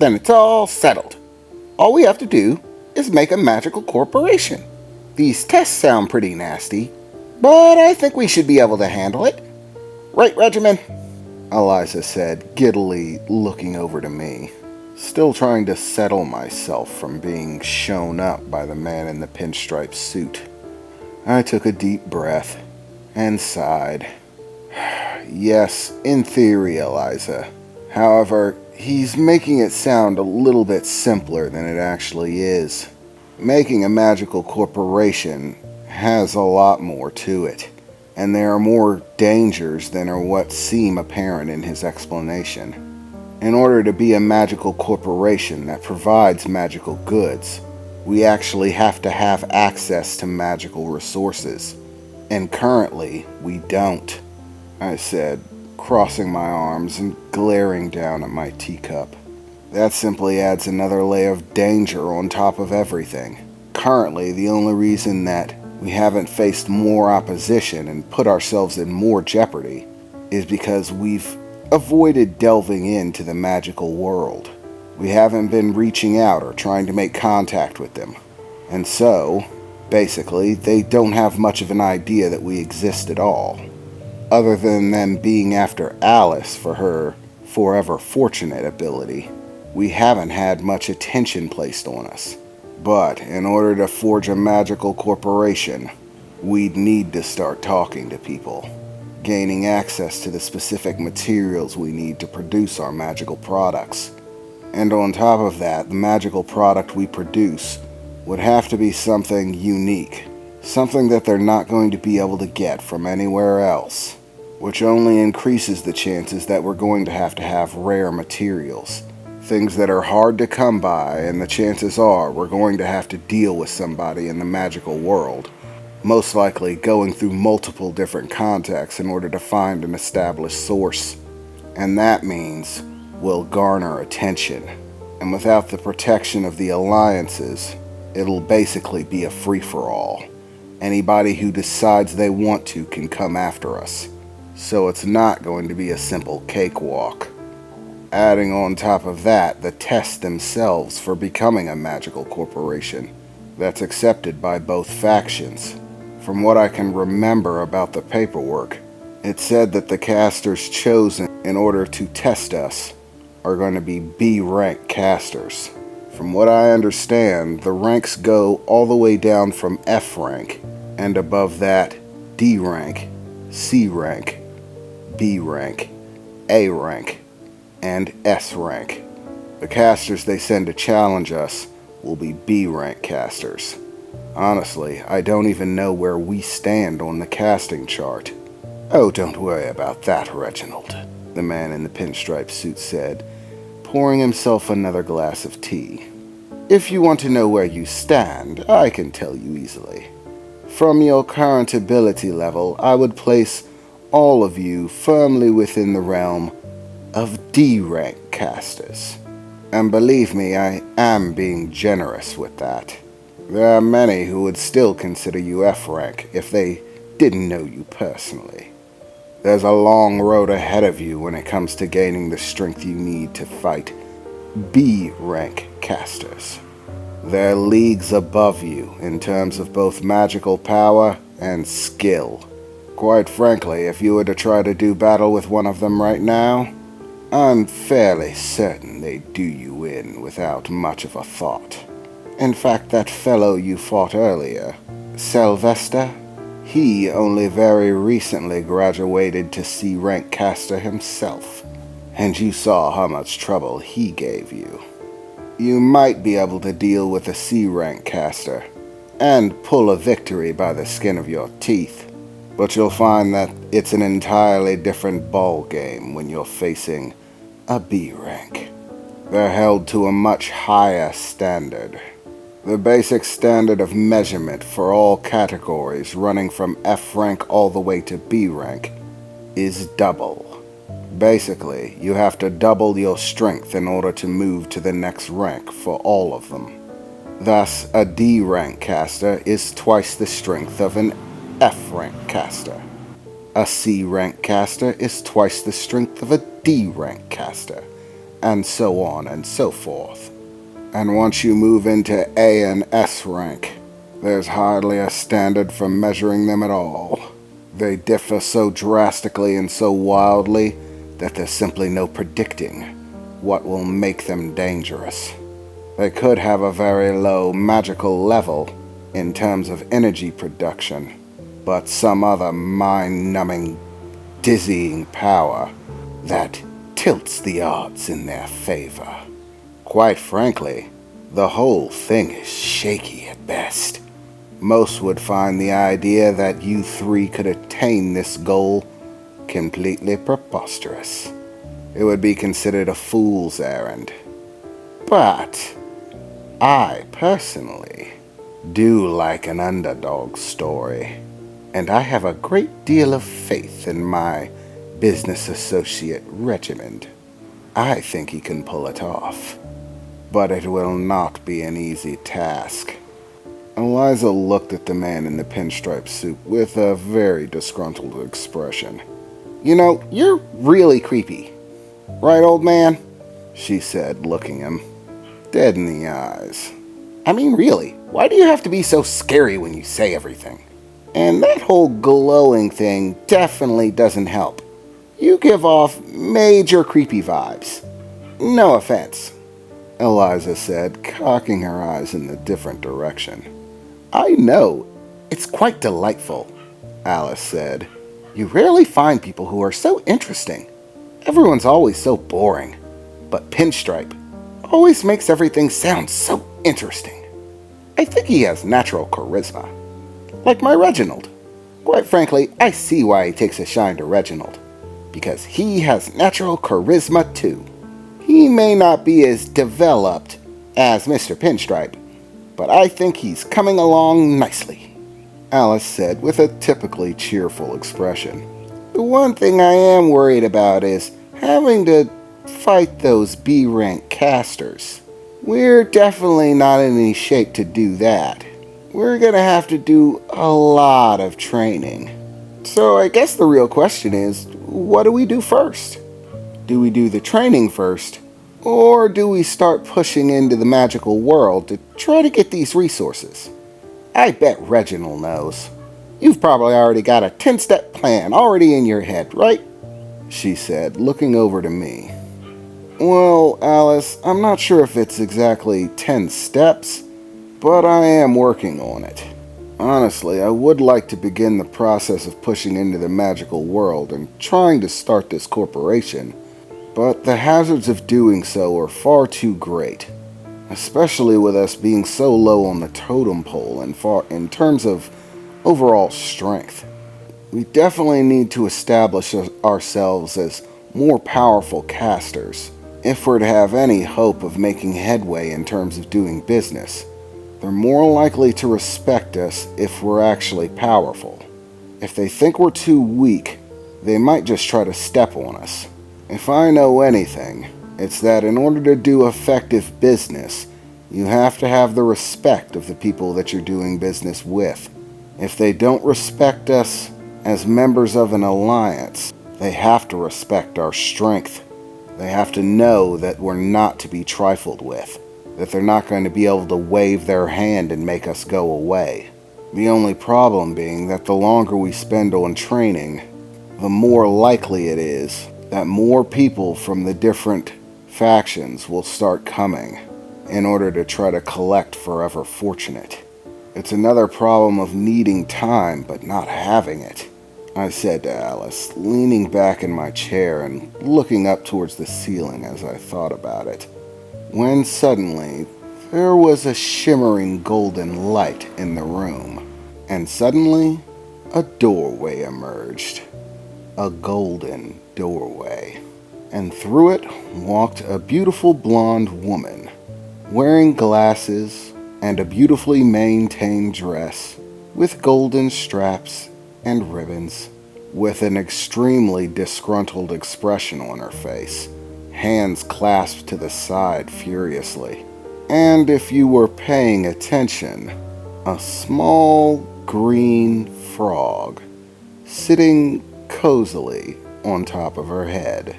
Then it's all settled. All we have to do is make a magical corporation. These tests sound pretty nasty, but I think we should be able to handle it. Right, Regiman? Eliza said, giddily looking over to me, still trying to settle myself from being shown up by the man in the pinstripe suit. I took a deep breath and sighed. Yes, in theory, Eliza. However, he's making it sound a little bit simpler than it actually is. Making a magical corporation has a lot more to it, and there are more dangers than are what seem apparent in his explanation. In order to be a magical corporation that provides magical goods, we actually have to have access to magical resources, and currently we don't, I said, crossing my arms and glaring down at my teacup. That simply adds another layer of danger on top of everything. Currently, the only reason that we haven't faced more opposition and put ourselves in more jeopardy is because we've avoided delving into the magical world. We haven't been reaching out or trying to make contact with them. And so, basically, they don't have much of an idea that we exist at all. Other than them being after Alice for her forever fortunate ability, we haven't had much attention placed on us. But in order to forge a magical corporation, we'd need to start talking to people, gaining access to the specific materials we need to produce our magical products. And on top of that, the magical product we produce would have to be something unique, something that they're not going to be able to get from anywhere else, which only increases the chances that we're going to have rare materials, things that are hard to come by, and the chances are we're going to have to deal with somebody in the magical world, most likely going through multiple different contacts in order to find an established source. And that means we'll garner attention. And without the protection of the alliances, it'll basically be a free-for-all. Anybody who decides they want to can come after us. So it's not going to be a simple cakewalk. Adding on top of that the tests themselves for becoming a magical corporation that's accepted by both factions. From what I can remember about the paperwork, it said that the casters chosen in order to test us are going to be B-rank casters. From what I understand, the ranks go all the way down from F rank, and above that, D rank, C rank, B rank, A rank, and S rank. The casters they send to challenge us will be B rank casters. Honestly, I don't even know where we stand on the casting chart. Oh, don't worry about that, Reginald, the man in the pinstripe suit said, pouring himself another glass of tea. If you want to know where you stand, I can tell you easily. From your current ability level, I would place all of you firmly within the realm of D-rank casters. And believe me, I am being generous with that. There are many who would still consider you F-rank if they didn't know you personally. There's a long road ahead of you when it comes to gaining the strength you need to fight B-rank casters. They're leagues above you in terms of both magical power and skill. Quite frankly, if you were to try to do battle with one of them right now, I'm fairly certain they'd do you in without much of a thought. In fact, that fellow you fought earlier, Sylvester, he only very recently graduated to C-rank caster himself, and you saw how much trouble he gave you. You might be able to deal with a C-rank caster, and pull a victory by the skin of your teeth, but you'll find that it's an entirely different ball game when you're facing a B rank. They're held to a much higher standard. The basic standard of measurement for all categories running from F rank all the way to B rank is double. Basically, you have to double your strength in order to move to the next rank for all of them. Thus, a D rank caster is twice the strength of an F rank caster. A C rank caster is twice the strength of a D rank caster, and so on and so forth. And once you move into A and S rank, there's hardly a standard for measuring them at all. They differ so drastically and so wildly that there's simply no predicting what will make them dangerous. They could have a very low magical level in terms of energy production, but some other mind-numbing, dizzying power that tilts the odds in their favor. Quite frankly, the whole thing is shaky at best. Most would find the idea that you three could attain this goal completely preposterous. It would be considered a fool's errand. But I personally do like an underdog story, and I have a great deal of faith in my business associate Reginald. I think he can pull it off, but it will not be an easy task. Eliza looked at the man in the pinstripe suit with a very disgruntled expression. You know, you're really creepy. Right, old man? She said, looking him dead in the eyes. I mean, really, why do you have to be so scary when you say everything? And that whole glowing thing definitely doesn't help. You give off major creepy vibes. No offense, Eliza said, cocking her eyes in a different direction. I know, it's quite delightful, Alice said. You rarely find people who are so interesting. Everyone's always so boring. But Pinstripe always makes everything sound so interesting. I think he has natural charisma. Like my Reginald. Quite frankly, I see why he takes a shine to Reginald. Because he has natural charisma too. He may not be as developed as Mr. Pinstripe, but I think he's coming along nicely, Alice said with a typically cheerful expression. The one thing I am worried about is having to fight those B-rank casters. We're definitely not in any shape to do that. We're gonna have to do a lot of training. So I guess the real question is, what do we do first? Do we do the training first? Or do we start pushing into the magical world to try to get these resources? I bet Reginald knows. You've probably already got a 10-step plan already in your head, right? She said, looking over to me. Well, Alice, I'm not sure if it's exactly 10 steps, but I am working on it. Honestly, I would like to begin the process of pushing into the magical world and trying to start this corporation, but the hazards of doing so are far too great, especially with us being so low on the totem pole and far in terms of overall strength. We definitely need to establish ourselves as more powerful casters if we're to have any hope of making headway in terms of doing business. They're more likely to respect us if we're actually powerful. If they think we're too weak, they might just try to step on us. If I know anything, it's that in order to do effective business, you have to have the respect of the people that you're doing business with. If they don't respect us as members of an alliance, they have to respect our strength. They have to know that we're not to be trifled with, that they're not going to be able to wave their hand and make us go away. The only problem being that the longer we spend on training, the more likely it is that more people from the different factions will start coming in order to try to collect Forever Fortunate. It's another problem of needing time but not having it, I said to Alice, leaning back in my chair and looking up towards the ceiling as I thought about it. When suddenly, there was a shimmering golden light in the room, and suddenly, a doorway emerged. A golden doorway. And through it walked a beautiful blonde woman, wearing glasses and a beautifully maintained dress with golden straps and ribbons, with an extremely disgruntled expression on her face, hands clasped to the side furiously. And if you were paying attention, a small green frog sitting cozily on top of her head.